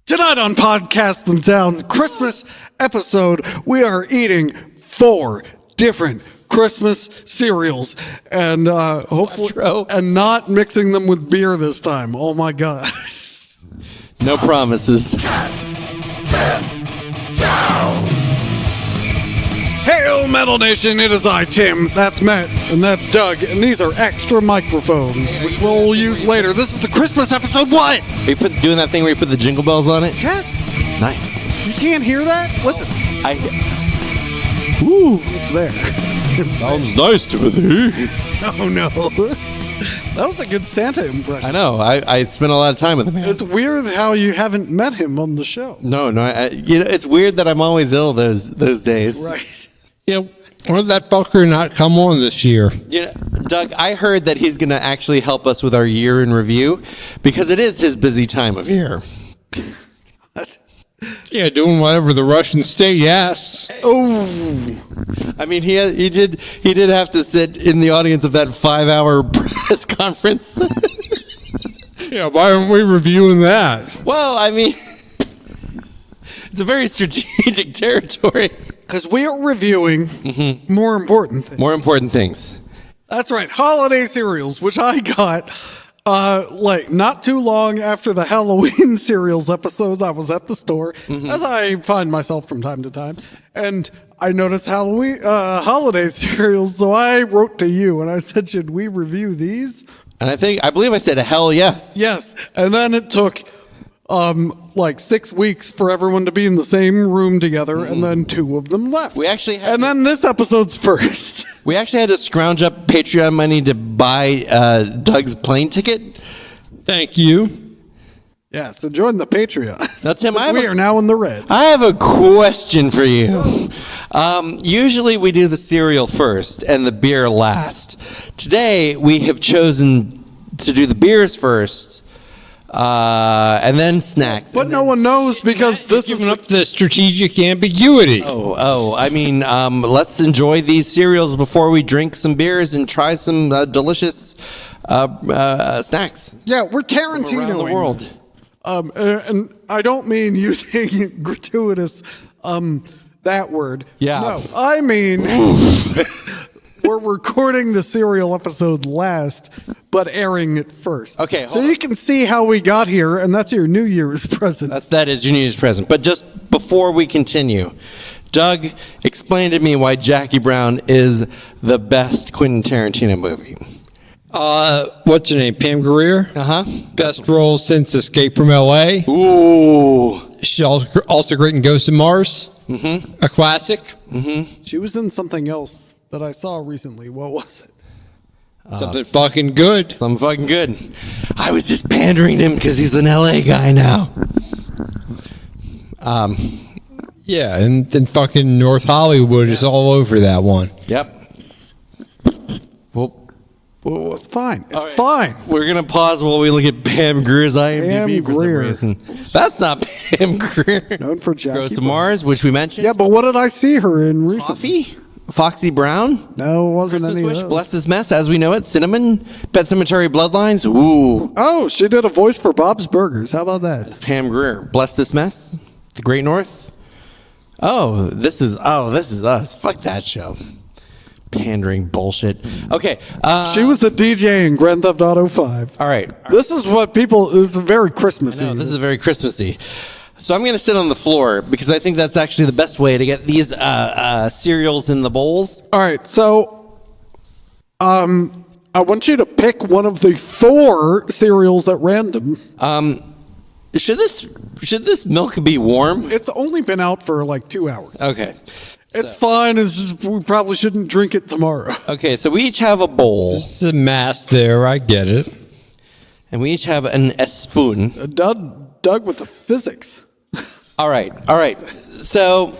Tonight on Podcast Them Down, Christmas episode, we are eating 4 different Christmas cereals and hopefully and not mixing them with beer this time. Oh my god. No promises. Cast them down. Hail Metal Nation, it is I, Tim, that's Matt, and that's Doug, and these are extra microphones, which we'll use later. This is the Christmas episode, what? Are you doing that thing where you put the jingle bells on it? Yes. Nice. You can't hear that? Listen. Ooh. It's there. Sounds nice, Timothy. Oh no. That was a good Santa impression. I know. I spent a lot of time with him. It's weird how you haven't met him on the show. No. It's weird that I'm always ill those days. Right. Yeah, why did that fucker not come on this year? Doug, I heard that he's going to actually help us with our year in review because it is his busy time of year. What? Yeah, doing whatever the Russian state asks. Oh. I mean, he did have to sit in the audience of that 5-hour press conference. Yeah, why aren't we reviewing that? Well, I mean, it's a very strategic territory. Because we are reviewing more important things. More important things. That's right. Holiday cereals, which I got not too long after the Halloween cereals episodes. I was at the store, as I find myself from time to time, and I noticed holiday cereals. So I wrote to you and I said, should we review these? And I believe I said a hell yes. Yes. And then it took 6 weeks for everyone to be in the same room together, and then 2 of them left. And then this episode's first. We actually had to scrounge up Patreon money to buy Doug's plane ticket. Thank you. Yeah, so join the Patreon. Now, Tim, we are now in the red. I have a question for you. Usually we do the cereal first and the beer last. Today we have chosen to do the beers first. And then snacks. But no one knows because this is giving up the strategic ambiguity. I mean, let's enjoy these cereals before we drink some beers and try some delicious snacks. Yeah, we're Tarantino around the world. This. And I don't mean using gratuitous that word. Yeah. No, I mean we're recording the serial episode last, but airing it first. Okay, so you can see how we got here, and that's your New Year's present. That is your New Year's present. But just before we continue, Doug, explain to me why Jackie Brown is the best Quentin Tarantino movie. What's her name? Pam Grier? Best role since Escape from L.A. Ooh. She's also great in Ghost of Mars. A classic. She was in something else that I saw recently. What was it? Something fucking good. Something fucking good. I was just pandering to him because he's an LA guy now. Yeah, and then fucking North Hollywood is all over that one. Yep. Well, it's fine. It's fine. We're going to pause while we look at Pam Grier's IMDb for some reason. That's not Pam Grier. Known for Jackie Ghost of Mars, which we mentioned. Yeah, but what did I see her in recently? Coffee? Foxy Brown? No, it wasn't Christmas any Wish, of those. Bless This Mess, As We Know It, Cinnamon, Pet Sematary Bloodlines. Ooh. Oh, she did a voice for Bob's Burgers. How about that? Pam Grier. Bless This Mess, The Great North. This is us. Fuck that show. Pandering bullshit. Okay. She was a DJ in Grand Theft Auto 5. All right. This is what it's very Christmassy. No, this is very Christmassy. So I'm going to sit on the floor because I think that's actually the best way to get these cereals in the bowls. All right, so I want you to pick one of the 4 cereals at random. Should this milk be warm? It's only been out for 2 hours. Okay. It's fine. It's just we probably shouldn't drink it tomorrow. Okay, so we each have a bowl. There's a mass there, I get it. And we each have a spoon. Doug with the physics. All right. So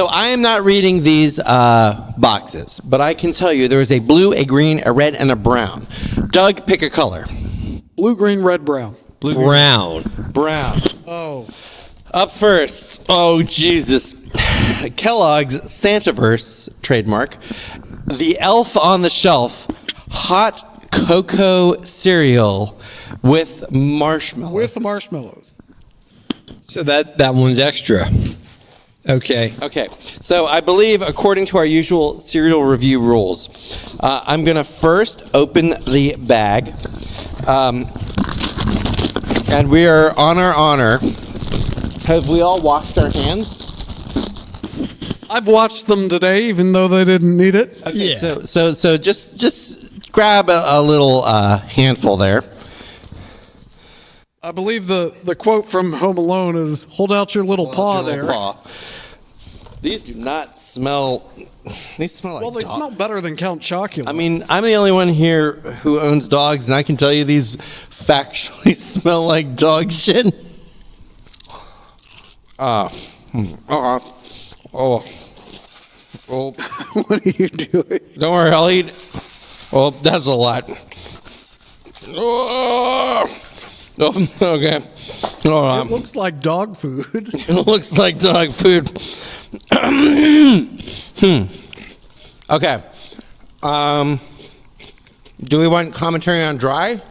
I am not reading these boxes, but I can tell you there is a blue, a green, a red, and a brown. Doug, pick a color. Blue, green, red, brown. Blue, Brown. Brown. Oh. Up first. Oh, Jesus. Kellogg's Santaverse, trademark. The Elf on the Shelf hot cocoa cereal with marshmallows. With marshmallows. So that one's extra. Okay. Okay, so I believe, according to our usual cereal review rules, I'm going to first open the bag. And we are on our honor. Have we all washed our hands? I've watched them today, even though they didn't need it. Okay, Yeah. so just grab a little handful there. I believe the quote from Home Alone is, hold out your little paw Your little there. paw. These do not smell. They smell like Well, they dog. smell better than Count Chocula. I mean, I'm the only one here who owns dogs, and I can tell you these factually smell like dog shit. Oh. What are you doing? Don't worry, I'll eat. Well, that's a lot. Oh, okay. Hold on. It looks like dog food. It looks like dog food. Okay. Do we want commentary on dry?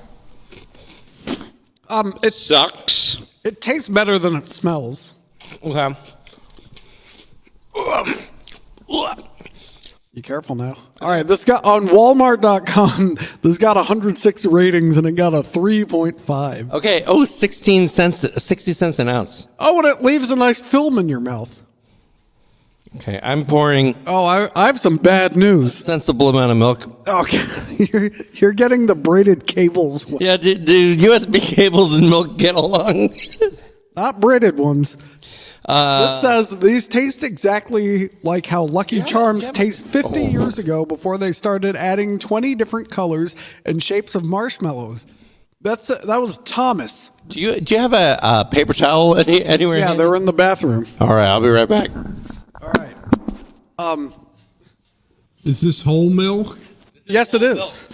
It Sucks. it tastes better than it smells. Okay. Be careful now. All right, this got on Walmart.com. This got 106 ratings and it got a 3.5. Okay. Oh, 16 cents, 60 cents an ounce. Oh, and it leaves a nice film in your mouth. Okay, I'm pouring Oh, I have some bad news. sensible amount of milk. Okay, you're getting the braided cables, Yeah, do USB cables and milk get along? not braided ones. This says these taste exactly like how Lucky Charms taste 50 years ago before they started adding 20 different colors and shapes of marshmallows. That was Thomas. Do you have a paper towel anywhere? Yeah, handy? they're in the bathroom. All right, I'll be right back. All right. Is this whole milk? Yes, it is.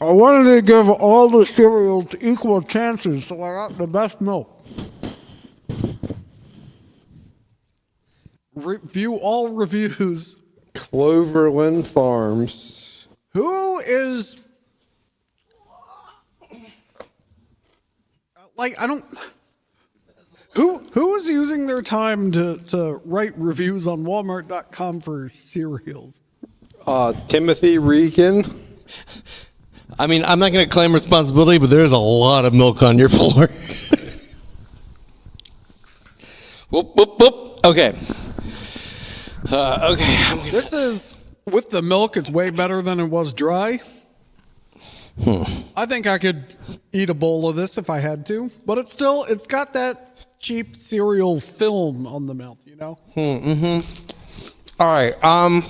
I wanted to give all the cereals equal chances, so I got the best milk. Review all reviews. Cloverland Farms. Who is like I don't who is using their time to write reviews on Walmart.com for cereals? Timothy Regan. I mean, I'm not going to claim responsibility, but there's a lot of milk on your floor. Whoop, whoop, whoop. Okay. Okay. This is with the milk. It's way better than it was dry. I think I could eat a bowl of this if I had to, but it's got that cheap cereal film on the mouth, you know. All right.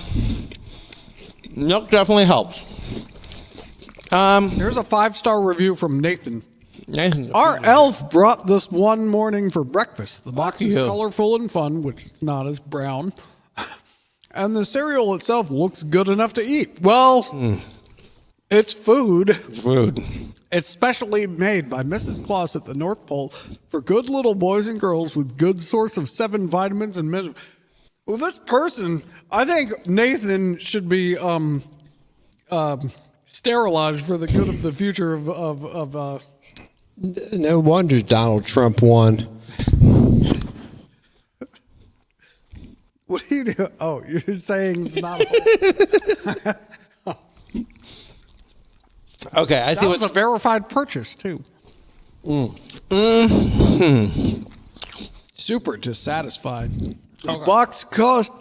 Milk definitely helps. Here's a 5-star review from Nathan. Nathan, Our elf brought this one morning for breakfast. The box is you. colorful and fun, which it's not as brown. And the cereal itself looks good enough to eat. Well, it's food. It's rude. It's specially made by Mrs. Claus at the North Pole for good little boys and girls with good source of 7 vitamins and minerals. Well, this person, I think Nathan should be sterilized for the good of the future of No wonder Donald Trump won. what do you do? Oh, you're saying it's not. Okay, I see That was what. a verified purchase too. Super dissatisfied. The box cost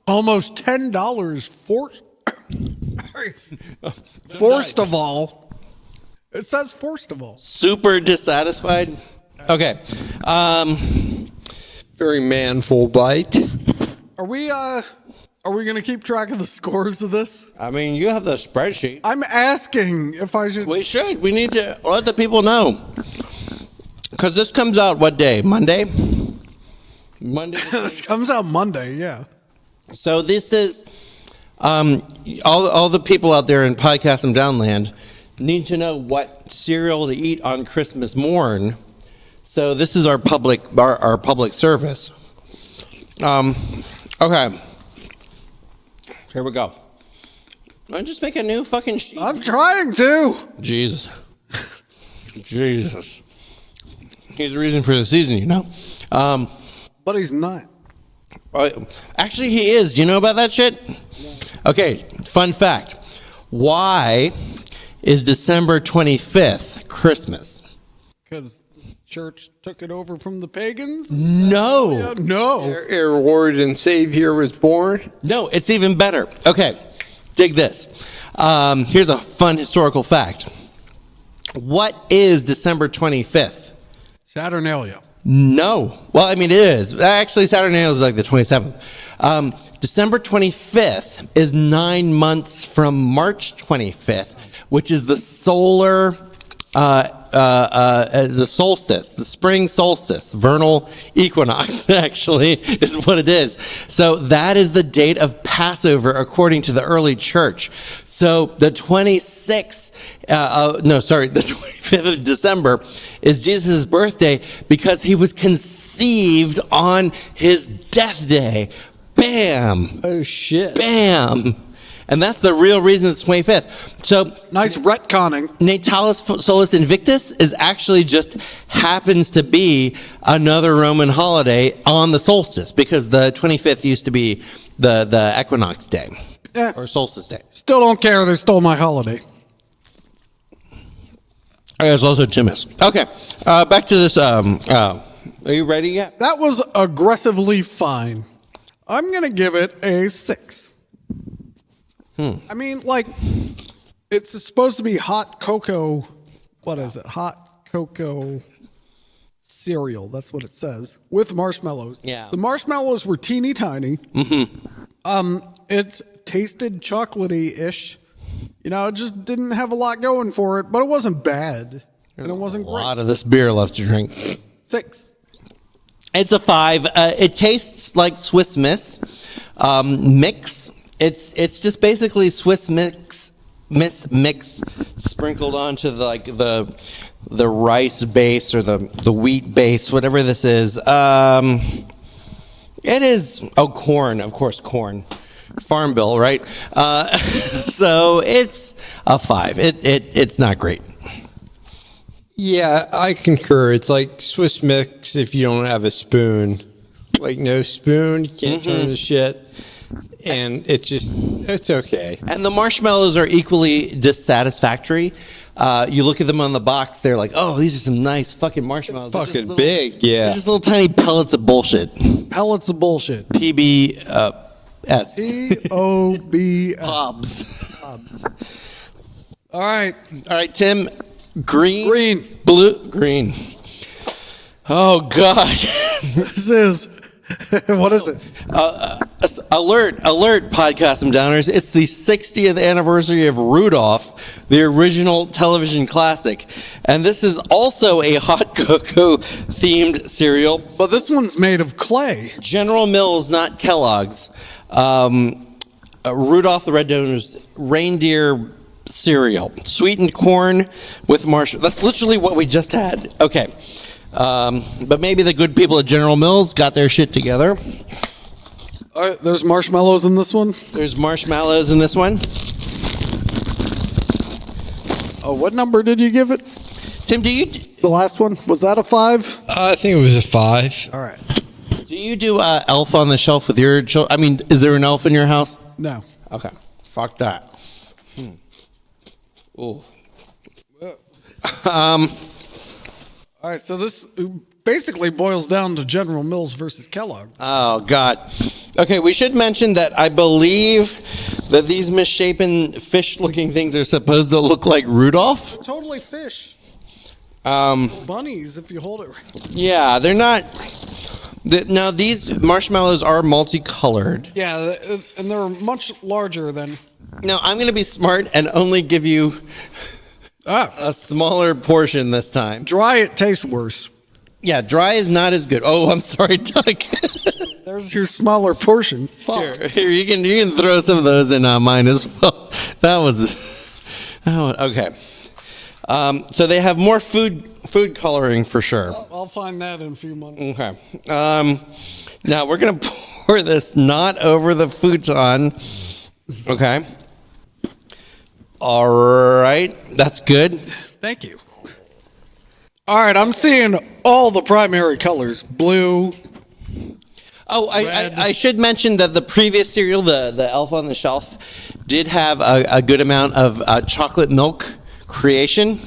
almost $10. Sorry. Forced of all. It says forced of all. Super dissatisfied. Okay. Very manful bite. Are we gonna keep track of the scores of this? I mean, you have the spreadsheet. I'm asking if I should. We should. We need to let the people know. Because this comes out what day? Monday? Monday. This comes out Monday, yeah. So this is all the people out there in Podcast and Downland need to know what cereal to eat on Christmas morn. So this is our public service. Okay. Here we go. I just make a new fucking sheet. I'm trying to. Jesus. Jesus. He's the reason for the season, you know. But he's not. Actually, he is. Do you know about that shit? Okay, fun fact. Why is December 25th Christmas? Because church took it over from the pagans? No. No. Our Lord and Savior was born. No, it's even better. Okay, dig this. Here's a fun historical fact. What is December 25th? Saturnalia. No. Well, I mean, it is. Actually, Saturnalia is like the 27th. December 25th is 9 months from March 25th, which is the solar, the solstice, the spring solstice, vernal equinox, actually, is what it is. So that is the date of Passover according to the early church. So the 25th of December is Jesus' birthday because he was conceived on his death day. Bam! Oh, shit. Bam! And that's the real reason it's 25th. So Nice retconning. Natalis Solis Invictus is actually just happens to be another Roman holiday on the solstice because the 25th used to be the equinox day or solstice day. Still don't care. They stole my holiday. There's also Timus. Okay, back to this. Are you ready yet? That was aggressively fine. I'm going to give it a 6. I mean, like, it's supposed to be hot cocoa. What is it? Hot cocoa cereal. That's what it says. With marshmallows. Yeah. The marshmallows were teeny tiny. Mm-hmm. It tasted chocolatey-ish. You know, it just didn't have a lot going for it, but it wasn't bad. And it wasn't A great. lot of this beer left to drink. 6. It's a 5. It tastes like Swiss Miss mix. It's just basically Swiss mix sprinkled onto the rice base or the wheat base, whatever this is. It is corn, of course, corn. Farm Bill, right? So it's a 5. It's not great. Yeah, I concur. It's like Swiss mix if you don't have a spoon. Like no spoon, you can't turn the shit. And it's okay. And the marshmallows are equally dissatisfactory. You look at them on the box, they're like, oh, these are some nice fucking marshmallows. They're just Fucking little- big, yeah. They're just little tiny pellets of bullshit. Pellets of bullshit. PBS. POBS. Pobs. All right. All right, Tim. Green. Green. Blue. Green. Oh, God. This is, what is it? Alert, Podcastum Downers. It's the 60th anniversary of Rudolph, the original television classic. And this is also a hot cocoa themed cereal. But this one's made of clay. General Mills, not Kellogg's. Rudolph the Red-Nosed Reindeer cereal. Sweetened corn with marshmallows. That's literally what we just had. Okay. But maybe the good people at General Mills got their shit together. All right, there's marshmallows in this one. There's marshmallows in this one. Oh, what number did you give it? Tim, The last one? Was that a 5? I think it was a 5. All right. do you do Elf on the Shelf with your children? I mean, is there an elf in your house? No. Okay. Fuck that. Ooh. All right, so this basically boils down to General Mills versus Kellogg. Oh, God. Okay, we should mention that I believe that these misshapen fish-looking things are supposed to look like Rudolph. Totally fish. Bunnies, if you hold it right. Yeah, they're not... Now, these marshmallows are multicolored. Yeah, and they're much larger than... Now, I'm going to be smart and only give you a smaller portion this time. Dry, it tastes worse. Yeah, dry is not as good. Oh, I'm sorry, Doug. There's your smaller portion. Here, you can throw some of those in mine as well. That was okay. So they have more food coloring for sure. I'll find that in a few months. Okay. Now we're gonna pour this not over the futon. Okay. All right, that's good. Thank you. All right, I'm seeing all the primary colors. Blue. Oh, I should mention that the previous cereal, the Elf on the Shelf, did have a good amount of chocolate milk creation.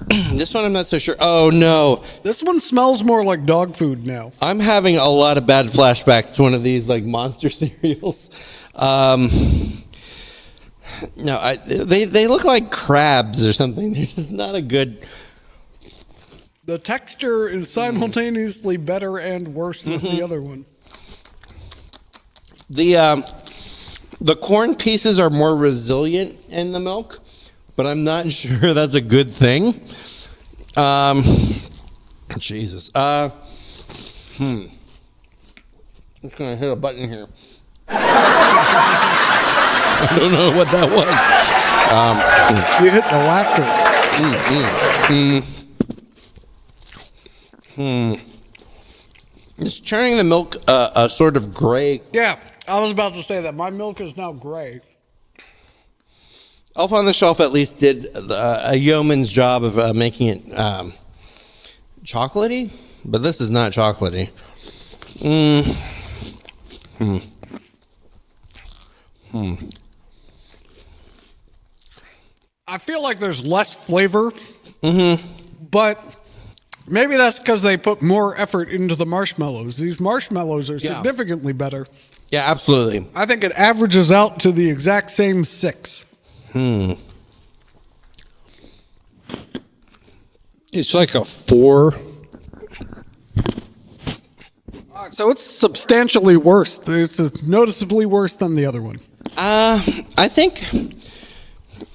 This one I'm not so sure. Oh, no. This one smells more like dog food now. I'm having a lot of bad flashbacks to one of these like monster cereals. No, they look like crabs or something. They're just not a good... The texture is simultaneously better and worse than the other one. The corn pieces are more resilient in the milk, but I'm not sure that's a good thing. Jesus. I'm just gonna hit a button here. I don't know what that was. You hit the laughter. It's turning the milk a sort of gray. Yeah, I was about to say that. My milk is now gray. Elf on the Shelf at least did a yeoman's job of making it chocolatey, but this is not chocolatey. I feel like there's less flavor, but maybe that's because they put more effort into the marshmallows. These marshmallows are significantly better. Yeah, absolutely. I think it averages out to the exact same 6. It's like a 4. So it's substantially worse. It's noticeably worse than the other one. I think,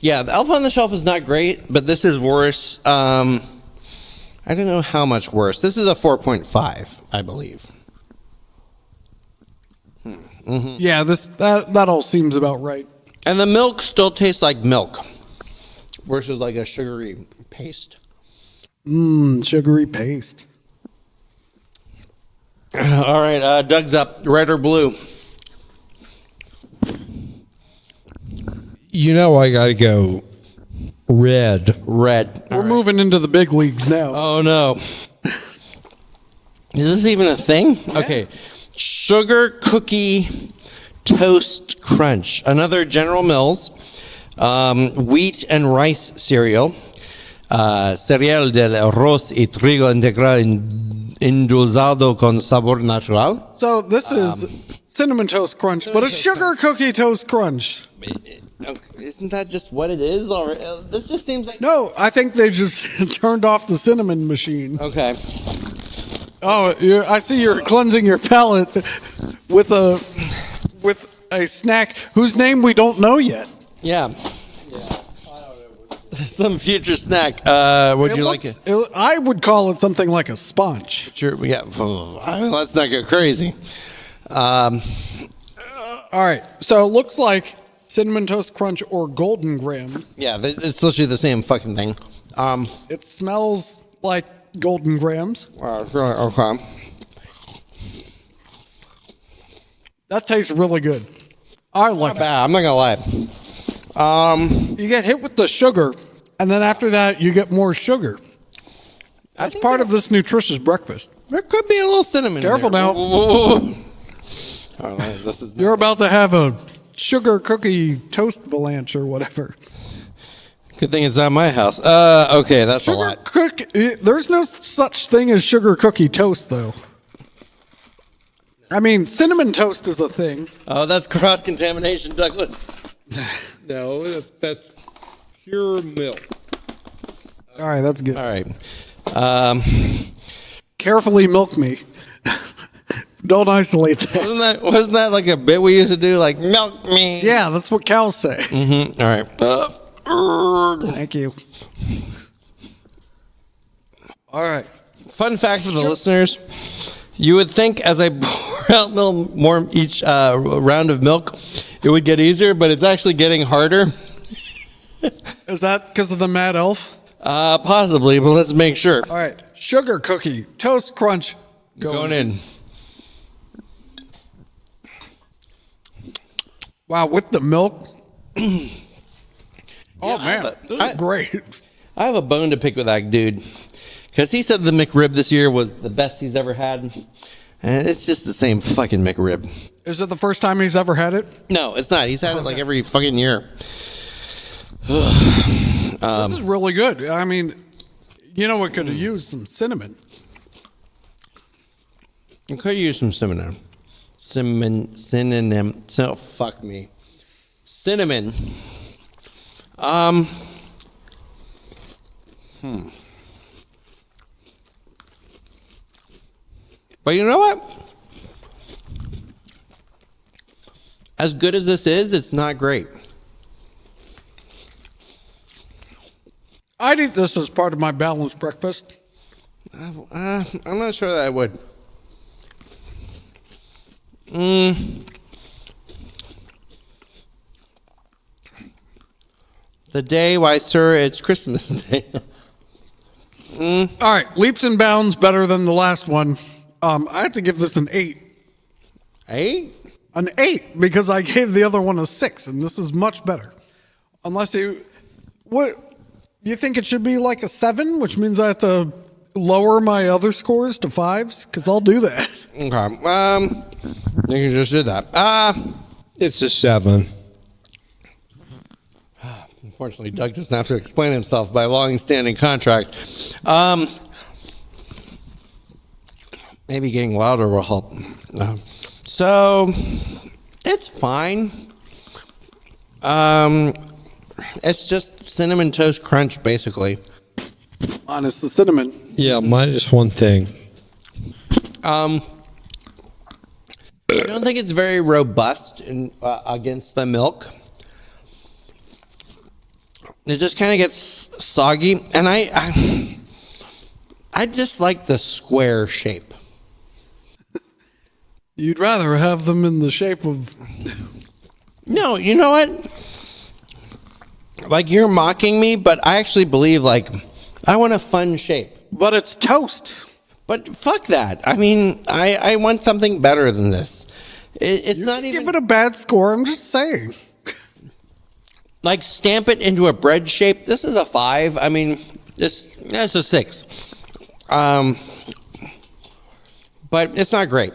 the Elf on the Shelf is not great, but this is worse. I don't know how much worse. This is a 4.5, I believe. Yeah, that all seems about right. And the milk still tastes like milk versus like a sugary paste. Sugary paste. All right, Doug's up. Red or blue? You know I got to go red. Red. We're moving into the big leagues now. Oh, no. Is this even a thing? Okay. Sugar Cookie Toast Crunch. Another General Mills wheat and rice cereal. Cereal del arroz y trigo integral endulzado con sabor natural. So this is Cinnamon Toast Crunch, but a Sugar Cookie Toast Crunch. Isn't that just what it is? Or this just seems like... No, I think they just turned off the cinnamon machine. Okay. Oh, I see you're cleansing your palate with a snack whose name we don't know yet. Yeah. Some future snack. Would you like it? I would call it something like a sponge. Sure. Yeah. Let's not get crazy. All right. So it looks like Cinnamon Toast Crunch or Golden Grams. Yeah, it's literally the same fucking thing. It smells like Golden Grams. Okay. That tastes really good. I like it. I'm not gonna lie. You get hit with the sugar, and then after that, you get more sugar. That's part of this nutritious breakfast. There could be a little cinnamon. Careful in there. now. All right, this is. You're about to have a sugar cookie toast avalanche or whatever. Good thing it's not my house. Okay, that's a Sugar lot. cookie. There's no such thing as sugar cookie toast, though. I mean, cinnamon toast is a thing. Oh, that's cross contamination, Douglas. No, that's pure milk. All right, that's good. All right. Carefully milk me. Don't isolate that. Wasn't that like a bit we used to do? Like milk me. Yeah, that's what cows say. Mm-hmm. All right. Thank you. All right. Fun fact for the listeners: you would think as I pour out more each round of milk, it would get easier, but it's actually getting harder. Is that because of the Mad Elf? Possibly, but let's make sure. All right. Sugar cookie toast crunch Going in. Wow, with the milk. Oh man, but this is great. I have a bone to pick with that dude. Because he said the McRib this year was the best he's ever had. And it's just the same fucking McRib. Is it the first time he's ever had it? No, it's not. He's had it like every fucking year. This is really good. I mean, you know, it could have used some cinnamon. I could use some cinnamon. Cinnamon. So, fuck me. Cinnamon. But you know what? As good as this is, it's not great. I'd eat this as part of my balanced breakfast. I'm not sure that I would. The day, why, sir, it's Christmas Day. All right, leaps and bounds better than the last one. I have to give this an 8. 8? An 8 because I gave the other one a 6, and this is much better. Unless you, what you think it should be like a 7, which means I have to lower my other scores to 5s because I'll do that. Okay. You can just do that. It's a 7. Unfortunately, Doug doesn't have to explain himself by long-standing contract. Maybe getting louder will help. So, it's fine. It's just Cinnamon Toast Crunch, basically. Honest, the cinnamon. Yeah, minus one thing. I don't think it's very robust against the milk. It just kind of gets soggy, and I just like the square shape. You'd rather have them in the shape of... No, you know what? Like, you're mocking me, but I actually believe, like, I want a fun shape. But it's toast. But fuck that. I mean, I want something better than this. It's You not can even... give it a bad score, I'm just saying. Like, stamp it into a bread shape. This is a 5. I mean, it's a 6. But it's not great.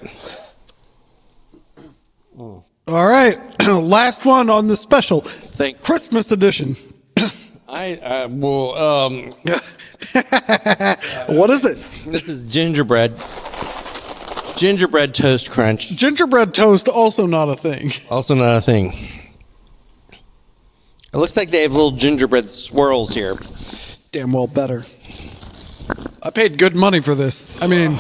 All right, last one on the special Christmas edition. What is it? This is gingerbread toast crunch. Gingerbread toast, also not a thing. Also not a thing. It looks like they have little gingerbread swirls here. Damn well better. I paid good money for this. I mean,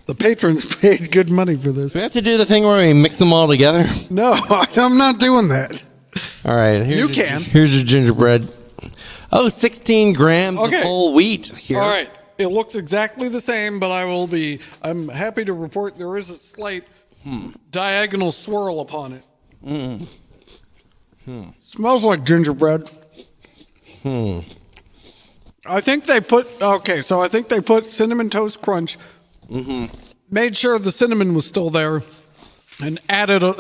the patrons paid good money for this. Do we have to do the thing where we mix them all together? No, I'm not doing that. All right. You can. Here's your gingerbread. Oh, 16 grams of whole wheat here. All right. It looks exactly the same, but I'm happy to report there is a slight diagonal swirl upon it. Smells like gingerbread. I think they put Cinnamon Toast Crunch, made sure the cinnamon was still there, and added a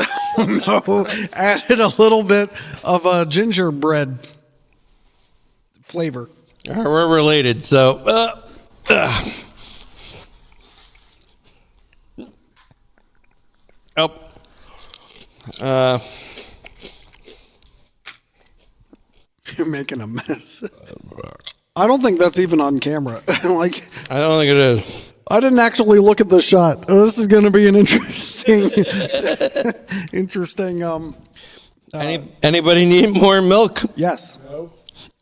little bit of a gingerbread flavor. We're related, so. You're making a mess. I don't think that's even on camera. Like, I don't think it is. I didn't actually look at the shot. This is going to be an interesting. Anybody need more milk? Yes. No.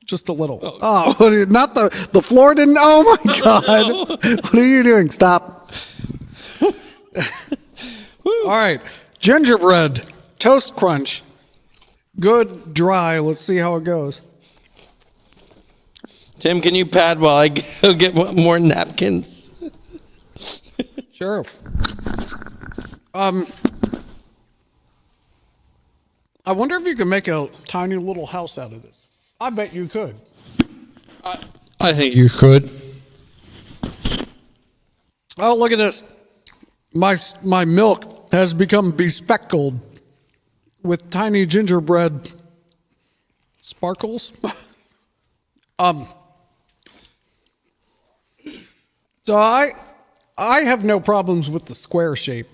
Just a little. Oh, not the floor didn't. Oh my God. What are you doing? Stop. All right. Gingerbread toast crunch. Good dry. Let's see how it goes. Tim, can you pad while I go get more napkins? Sure. I wonder if you can make a tiny little house out of this. I bet you could. I think you could. Oh, look at this. My milk has become bespeckled with tiny gingerbread sparkles. So I have no problems with the square shape.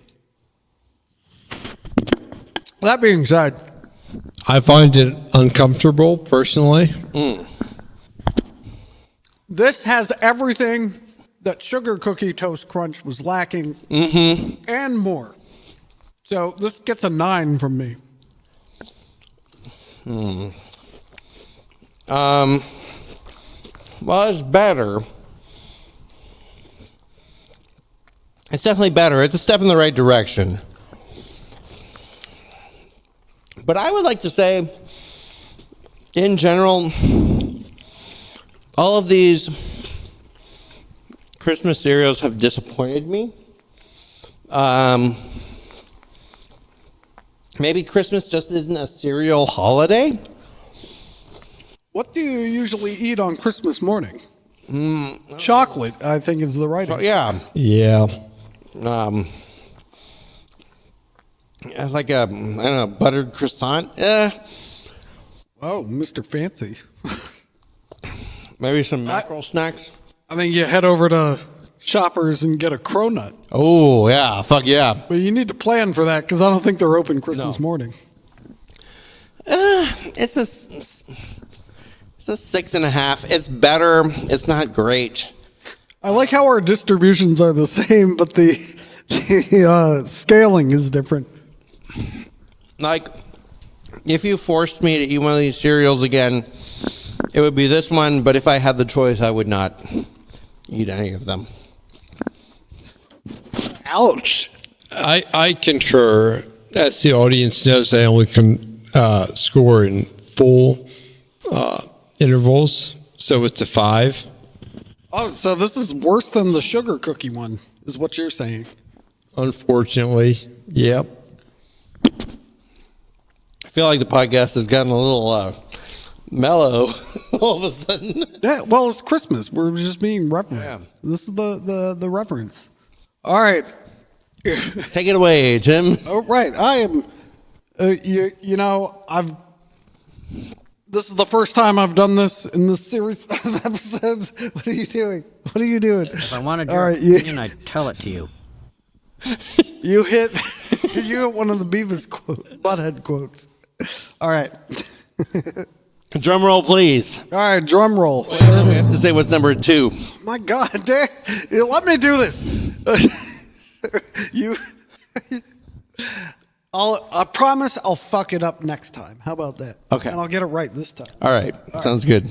That being said, I find it uncomfortable personally. this has everything that Sugar Cookie Toast Crunch was lacking and more. So this gets a 9 from me. Well, it's better. It's definitely better. It's a step in the right direction. But I would like to say, in general, all of these Christmas cereals have disappointed me. Maybe Christmas just isn't a cereal holiday. What do you usually eat on Christmas morning? Chocolate, I think, is the right answer. Yeah. Yeah. Like a, I don't know, buttered croissant. Oh, Mr. Fancy. Maybe some mackerel snacks. I think you head over to Shoppers and get a cronut. Oh, yeah. Fuck yeah. But you need to plan for that because I don't think they're open Christmas morning. It's a 6.5. It's better. It's not great. I like how our distributions are the same, but the scaling is different. Like, if you forced me to eat one of these cereals again, it would be this one. But if I had the choice, I would not eat any of them. Ouch. I concur. As the audience knows, I only can score in full intervals, so it's a 5. Oh, so this is worse than the sugar cookie one, is what you're saying. Unfortunately, yep. I feel like the podcast has gotten a little mellow all of a sudden. Yeah, well, it's Christmas. We're just being reverent. Yeah. This is the reverence. All right. Take it away, Tim. Oh, right. I am. You know, this is the first time I've done this in this series of episodes. What are you doing? What are you doing? If I wanted All your right, opinion, I'd tell it to you. You hit one of the Beavis butthead quotes. All right. Drum roll, please. All right, drum roll. We have to say what's number 2. My God, damn. Let me do this. I promise I'll fuck it up next time. How about that? Okay. And I'll get it right this time. All right. Sounds good.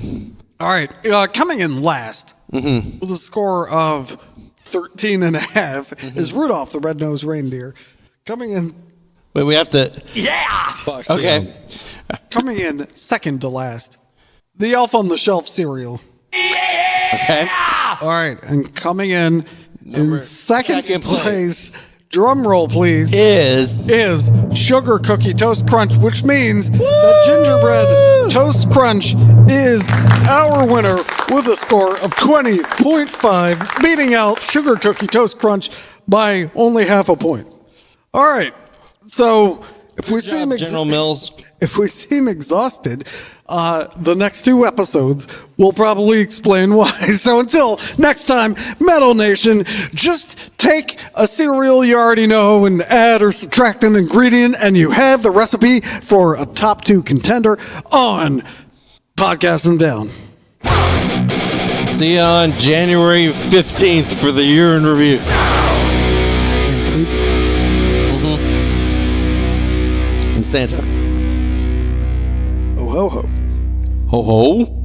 All right. Coming in last with a score of 13.5 is Rudolph the Red-Nosed Reindeer. Coming in. Wait, we have to. Fuck Okay. yeah. Coming in second to last, the Elf on the Shelf cereal. Okay. All right. And coming in second second place, drum roll please, Is Sugar Cookie Toast Crunch, which means that Gingerbread Toast Crunch is our winner with a score of 20.5, beating out Sugar Cookie Toast Crunch by only half a point. All right. So if we seem General Mills. if we seem exhausted, the next 2 episodes will probably explain why. So until next time, Metal Nation, just take a cereal you already know and add or subtract an ingredient, and you have the recipe for a top 2 contender on Podcast Them Down. See you on January 15th for the year in review. And Santa. Oh ho ho. Ho ho.